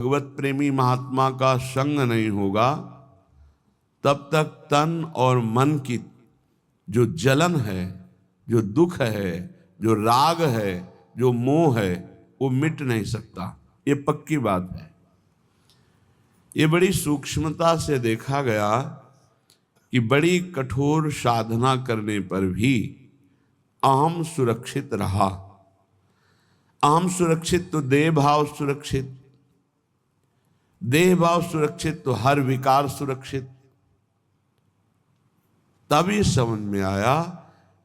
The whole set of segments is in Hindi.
भगवत प्रेमी महात्मा का संग नहीं होगा तब तक तन और मन की जो जलन है, जो दुख है, जो राग है, जो मोह है, वो मिट नहीं सकता। ये पक्की बात है। ये बड़ी सूक्ष्मता से देखा गया कि बड़ी कठोर साधना करने पर भी अहम सुरक्षित रहा। अहम सुरक्षित तो देह भाव सुरक्षित, देह भाव सुरक्षित तो हर विकार सुरक्षित। तभी समझ में आया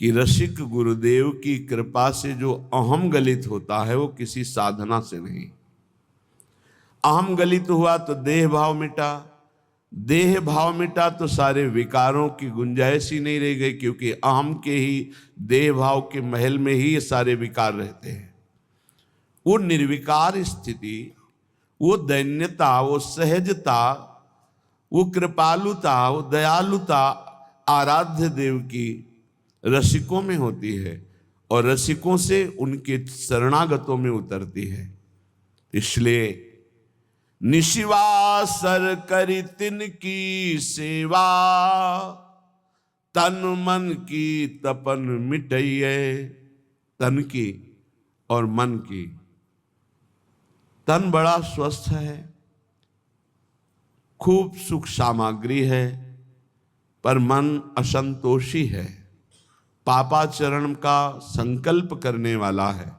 कि रसिक गुरुदेव की कृपा से जो अहम गलित होता है वो किसी साधना से नहीं। अहम गलित हुआ तो देह भाव मिटा, देह भाव मिटा तो सारे विकारों की गुंजाइश ही नहीं रह गई, क्योंकि अहम के ही देह भाव के महल में ही ये सारे विकार रहते हैं। वो निर्विकार स्थिति, वो दैन्यता, वो सहजता, वो कृपालुता, वो दयालुता आराध्य देव की रसिकों में होती है और रसिकों से उनके शरणागतों में उतरती है। इसलिए निशिवासर करी तिनकी सेवा, तन मन की तपन मिटइये। तन की और मन की। तन बड़ा स्वस्थ है, खूब सुख सामग्री है, पर मन असंतोषी है, पापाचरण का संकल्प करने वाला है,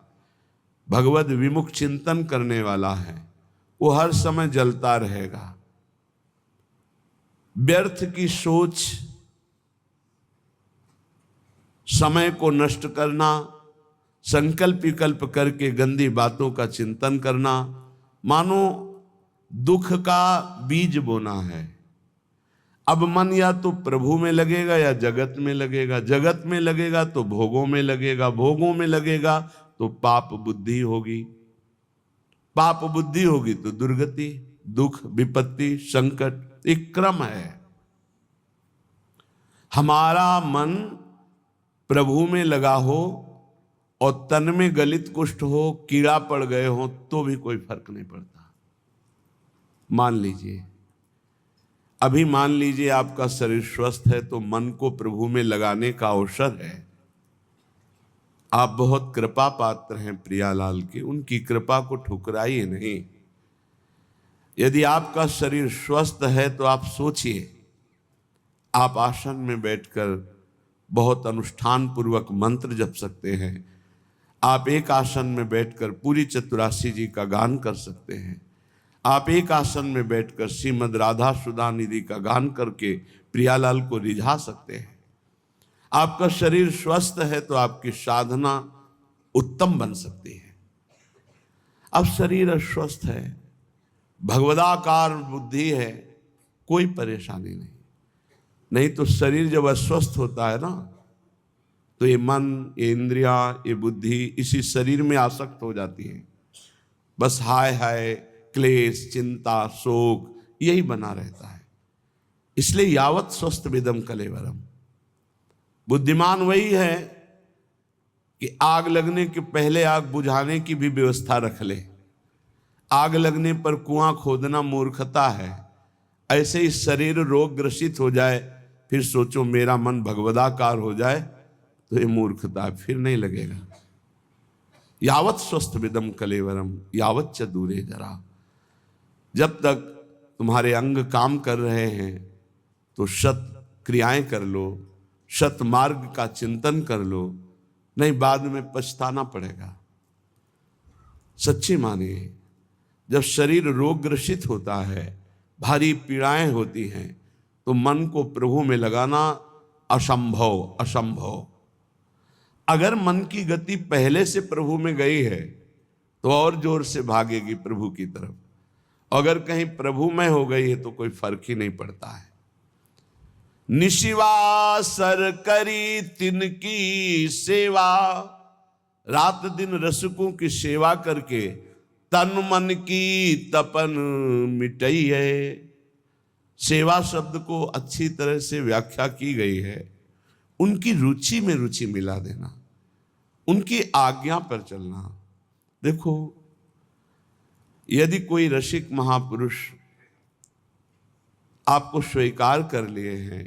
भगवत विमुख चिंतन करने वाला है। वो हर समय जलता रहेगा। व्यर्थ की सोच, समय को नष्ट करना, संकल्प विकल्प करके गंदी बातों का चिंतन करना, मानो दुख का बीज बोना है। अब मन या तो प्रभु में लगेगा या जगत में लगेगा, जगत में लगेगा तो भोगों में लगेगा, भोगों में लगेगा तो पाप बुद्धि होगी, पाप बुद्धि होगी तो दुर्गति, दुख, विपत्ति, संकट, एक क्रम है। हमारा मन प्रभु में लगा हो और तन में गलित कुष्ठ हो, कीड़ा पड़ गए हो, तो भी कोई फर्क नहीं पड़ता। मान लीजिए, अभी मान लीजिए आपका शरीर स्वस्थ है तो मन को प्रभु में लगाने का अवसर है। आप बहुत कृपा पात्र हैं प्रियालाल की, उनकी कृपा को ठुकराइए नहीं। यदि आपका शरीर स्वस्थ है तो आप सोचिए, आप आसन में बैठकर बहुत अनुष्ठान पूर्वक मंत्र जप सकते हैं। आप एक आसन में बैठकर पूरी चतुरासी जी का गान कर सकते हैं। आप एक आसन में बैठकर श्रीमद् राधा सुधा निधि का गान करके प्रियालाल को रिझा सकते हैं। आपका शरीर स्वस्थ है तो आपकी साधना उत्तम बन सकती है। अब शरीर अस्वस्थ है, भगवदाकार बुद्धि है, कोई परेशानी नहीं। नहीं तो शरीर जब अस्वस्थ होता है ना, तो ये मन, ये इंद्रियां, ये बुद्धि इसी शरीर में आसक्त हो जाती है। बस हाय हाय, क्लेश, चिंता, शोक यही बना रहता है। इसलिए यावत स्वस्थ विदम कलेवरम। बुद्धिमान वही है कि आग लगने के पहले आग बुझाने की भी व्यवस्था रख ले। आग लगने पर कुआं खोदना मूर्खता है। ऐसे ही शरीर रोग ग्रसित हो जाए, फिर सोचो मेरा मन भगवदाकार हो जाए, तो ये मूर्खता, फिर नहीं लगेगा। यावत स्वस्थ विदम कलेवरम यावत च दूरे जरा। जब तक तुम्हारे अंग काम कर रहे हैं तो सत क्रियाएं कर लो, सत मार्ग का चिंतन कर लो, नहीं बाद में पछताना पड़ेगा। सच्ची मानिए, जब शरीर रोग ग्रसित होता है, भारी पीड़ाएं होती हैं, तो मन को प्रभु में लगाना असंभव, असंभव। अगर मन की गति पहले से प्रभु में गई है तो और जोर से भागेगी प्रभु की तरफ। अगर कहीं प्रभु में हो गई है तो कोई फर्क ही नहीं पड़ता है। निशिवासर करी तिनकी सेवा, रात दिन रसिकों की सेवा करके तन मन की तपन मिटई है। सेवा शब्द को अच्छी तरह से व्याख्या की गई है, उनकी रुचि में रुचि मिला देना, उनकी आज्ञा पर चलना। देखो, यदि कोई रसिक महापुरुष आपको स्वीकार कर लिए हैं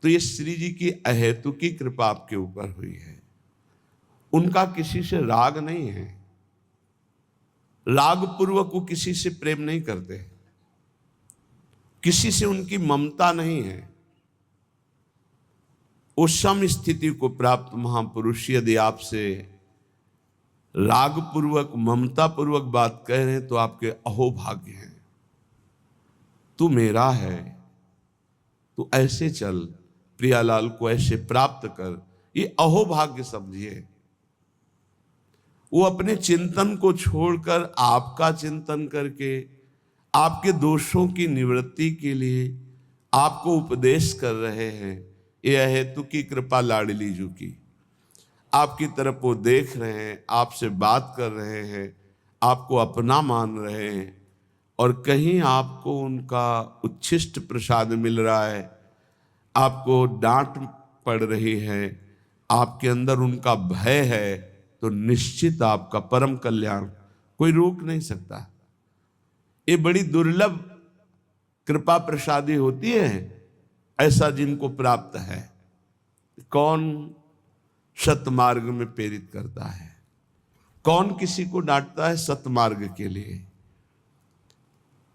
तो ये श्री जी की अहेतुकी कृपा आपके ऊपर हुई है। उनका किसी से राग नहीं है, राग पूर्वक वो किसी से प्रेम नहीं करते, किसी से उनकी ममता नहीं है। उस सम स्थिति को प्राप्त महापुरुष यदि आपसे राग पूर्वक ममता पूर्वक बात कह रहे हैं तो आपके अहोभाग्य हैं। तू मेरा है, तू ऐसे चल, प्रियालाल को ऐसे प्राप्त कर, ये अहोभाग्य समझिए। वो अपने चिंतन को छोड़कर आपका चिंतन करके आपके दोषों की निवृत्ति के लिए आपको उपदेश कर रहे हैं। यह हेतु की कृपा लाडली जू की, आपकी तरफ वो देख रहे हैं, आपसे बात कर रहे हैं, आपको अपना मान रहे हैं, और कहीं आपको उनका उच्छिष्ट प्रसाद मिल रहा है, आपको डांट पड़ रही है, आपके अंदर उनका भय है, तो निश्चित आपका परम कल्याण कोई रोक नहीं सकता। ये बड़ी दुर्लभ कृपा प्रसादी होती है, ऐसा जिनको प्राप्त है। कौन सतमार्ग में प्रेरित करता है, कौन किसी को डांटता है सतमार्ग के लिए।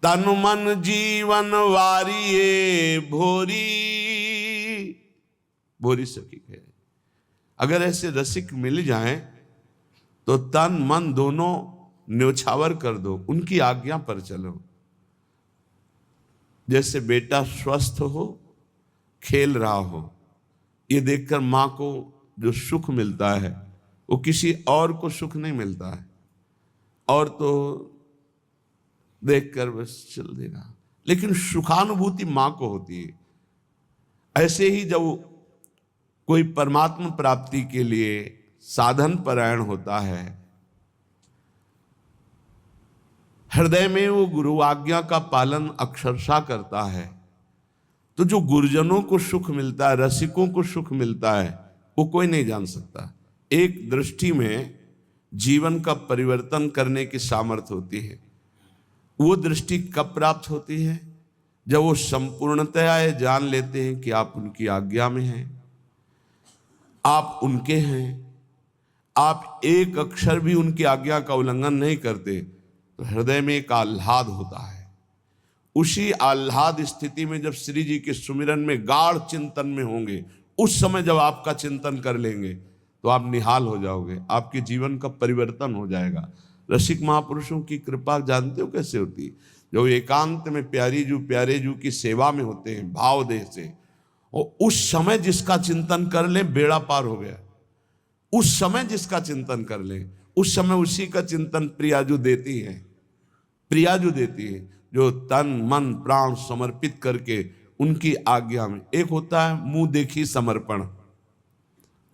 तन मन जीवन वारिये भोरी, भोरी सखी है। अगर ऐसे रसिक मिल जाएं तो तन मन दोनों न्योछावर कर दो, उनकी आज्ञा पर चलो। जैसे बेटा स्वस्थ हो, खेल रहा हो, ये देखकर माँ को जो सुख मिलता है वो किसी और को सुख नहीं मिलता है। और तो देखकर बस चल देगा, लेकिन सुखानुभूति माँ को होती है। ऐसे ही जब कोई परमात्मा प्राप्ति के लिए साधन परायण होता है, हृदय में वो गुरु आज्ञा का पालन अक्षरशः करता है, तो जो गुरुजनों को सुख मिलता है, रसिकों को सुख मिलता है, वो कोई नहीं जान सकता। एक दृष्टि में जीवन का परिवर्तन करने की सामर्थ्य होती है। वो दृष्टि कब प्राप्त होती है? जब वो संपूर्णतया ये जान लेते हैं कि आप उनकी आज्ञा में हैं, आप उनके हैं, आप एक अक्षर भी उनकी आज्ञा का उल्लंघन नहीं करते, तो हृदय में एक आह्लाद होता है। उसी आह्लाद स्थिति में जब श्री जी के सुमिरन में गाढ़ चिंतन में होंगे, उस समय जब आपका चिंतन कर लेंगे तो आप निहाल हो जाओगे, आपके जीवन का परिवर्तन हो जाएगा। रसिक महापुरुषों की कृपा जानते हो कैसे होती है? जो एकांत में प्यारे जू की सेवा में होते हैं भाव देह से, और उस समय जिसका चिंतन कर ले बेड़ा पार हो गया। उस समय जिसका चिंतन कर ले, उस समय उसी का चिंतन प्रियाजू देती है। प्रियाजू देती है जो तन मन प्राण समर्पित करके उनकी आज्ञा में। एक होता है मुंह देखी समर्पण,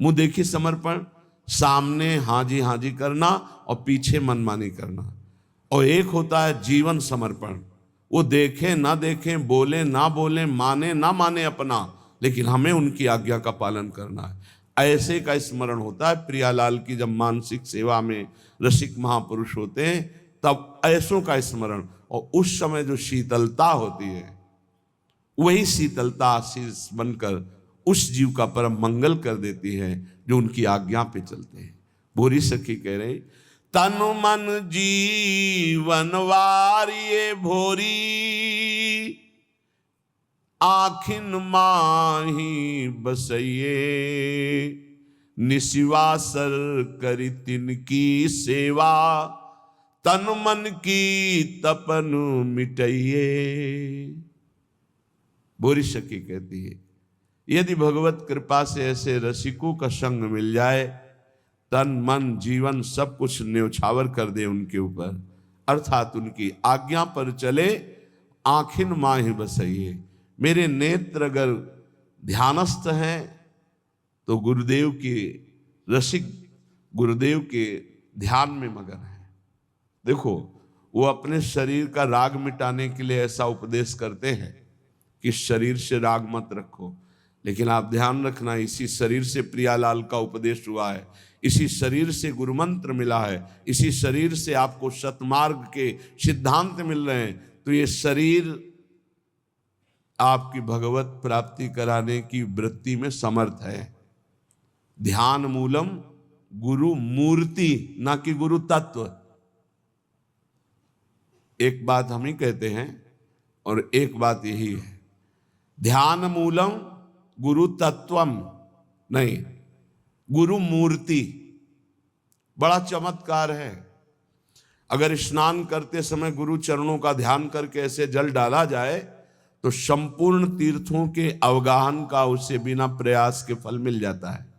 मुंह देखी समर्पण, सामने हाजी हाजी करना और पीछे मनमानी करना। और एक होता है जीवन समर्पण, वो देखें ना देखें, बोले ना बोले, माने ना माने अपना, लेकिन हमें उनकी आज्ञा का पालन करना है। ऐसे का स्मरण होता है प्रियालाल की। जब मानसिक सेवा में रसिक महापुरुष होते हैं तब ऐसों का स्मरण, और उस समय जो शीतलता होती है, वही शीतलता आशीष बनकर उस जीव का परम मंगल कर देती है जो उनकी आज्ञा पे चलते हैं। भोरी सखी कह रहे, तन मन जीवन वारिये भोरी, आखिन माही बसइये, निशिवासर करी तिनकी सेवा, तन मन की तपन मिटइये। बोरी सखी कहती है, यदि भगवत कृपा से ऐसे रसिकों का संग मिल जाए, तन मन जीवन सब कुछ न्योछावर कर दे उनके ऊपर, अर्थात उनकी आज्ञा पर चले, आखिन माही बसइये। मेरे नेत्र अगर ध्यानस्थ हैं तो गुरुदेव के रसिक, गुरुदेव के ध्यान में मगन है। देखो, वो अपने शरीर का राग मिटाने के लिए ऐसा उपदेश करते हैं कि शरीर से राग मत रखो, लेकिन आप ध्यान रखना, इसी शरीर से प्रियालाल का उपदेश हुआ है। इसी शरीर से गुरु मंत्र मिला है, इसी शरीर से आपको सतमार्ग के सिद्धांत मिल रहे हैं, तो ये शरीर आपकी भगवत प्राप्ति कराने की वृत्ति में समर्थ है। ध्यान मूलम गुरु मूर्ति, ना कि गुरु तत्व। एक बात हम ही कहते हैं और एक बात यही है, ध्यान मूलम गुरु तत्वम नहीं, गुरु मूर्ति। बड़ा चमत्कार है। अगर स्नान करते समय गुरु चरणों का ध्यान करके ऐसे जल डाला जाए तो संपूर्ण तीर्थों के अवगाहन का उसे बिना प्रयास के फल मिल जाता है।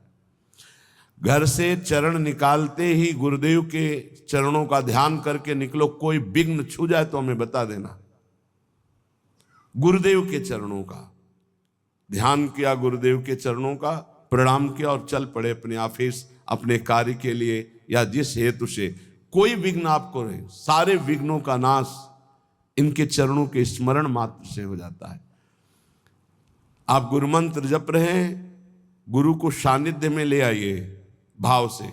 घर से चरण निकालते ही गुरुदेव के चरणों का ध्यान करके निकलो, कोई विघ्न छू जाए तो हमें बता देना। गुरुदेव के चरणों का ध्यान किया, गुरुदेव के चरणों का प्रणाम किया और चल पड़े अपने ऑफिस, अपने कार्य के लिए या जिस हेतु से कोई विघ्न आपको रहे, सारे विघ्नों का नाश इनके चरणों के स्मरण मात्र से हो जाता है। आप गुरु मंत्र जप रहे हैं, गुरु को सानिध्य में ले आइए भाव से।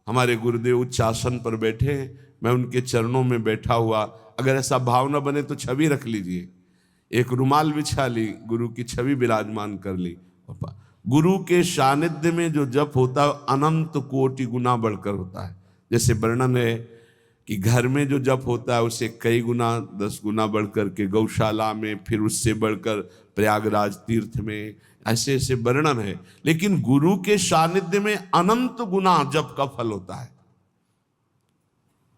हमारे गुरुदेव उच्च आसन पर बैठे हैं, मैं उनके चरणों में बैठा हुआ, अगर ऐसा भाव न बने तो छवि रख लीजिए, एक रुमाल बिछा ली, गुरु की छवि विराजमान कर ली। गुरु के सानिध्य में जो जप होता है अनंत कोटि गुना बढ़कर होता है। जैसे वर्णन है कि घर में जो जप होता है उसे कई गुना 10 गुना बढ़कर के गौशाला में, फिर उससे बढ़कर प्रयागराज तीर्थ में, ऐसे ऐसे वर्णन है। लेकिन गुरु के सानिध्य में अनंत गुना जप का फल होता है।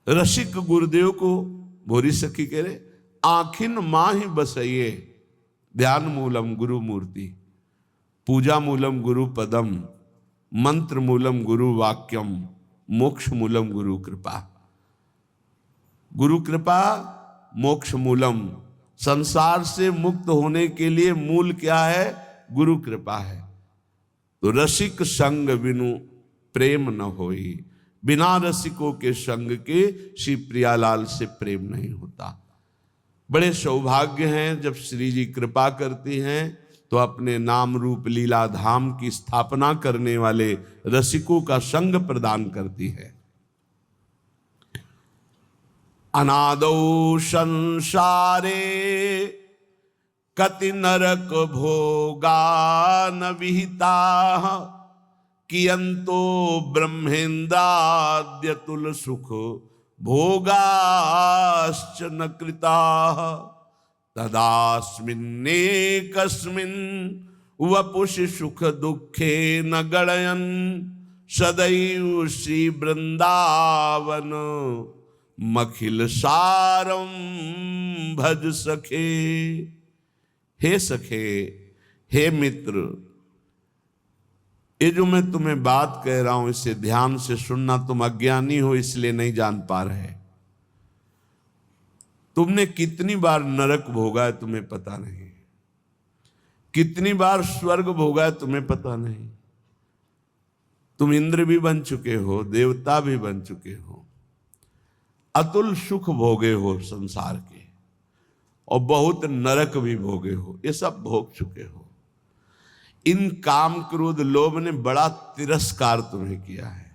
रसिक गुरुदेव को भोरी सखी कह रहे, आखिन माही बसइये, ध्यान मूलम गुरु मूर्ति, पूजा मूलम गुरु पदम, मंत्र मूलम गुरु वाक्यम, मोक्ष मूलम गुरु कृपा। गुरु कृपा मोक्ष मूलम, संसार से मुक्त होने के लिए मूल क्या है? गुरु कृपा है। तो रसिक संग बिनु प्रेम न होई, बिना रसिकों के संग के श्री प्रियालाल से प्रेम नहीं होता। बड़े सौभाग्य हैं जब श्री जी कृपा करती हैं तो अपने नाम रूप लीला धाम की स्थापना करने वाले रसिकों का संग प्रदान करती है। अनादौ संसारे कति नरक भोगा न विहिता, कियंतो ब्रह्मेन्द्राद्यतुल सुख भोगाश्च न कृता, तदास्मिन्नेकस्मिन् वपुषि सुख दुखे न गणयन्, सदैव श्री वृंदावन मखिल सारम भज सखे। हे सखे, हे मित्र, ये जो मैं तुम्हें बात कह रहा हूं इसे ध्यान से सुनना। तुम अज्ञानी हो इसलिए नहीं जान पा रहे। तुमने कितनी बार नरक भोगा है तुम्हें पता नहीं, कितनी बार स्वर्ग भोगा है तुम्हें पता नहीं। तुम इंद्र भी बन चुके हो, देवता भी बन चुके हो, अतुल सुख भोगे हो संसार के, और बहुत नरक भी भोगे हो। ये सब भोग चुके हो। इन काम क्रोध लोभ ने बड़ा तिरस्कार तुम्हें किया है।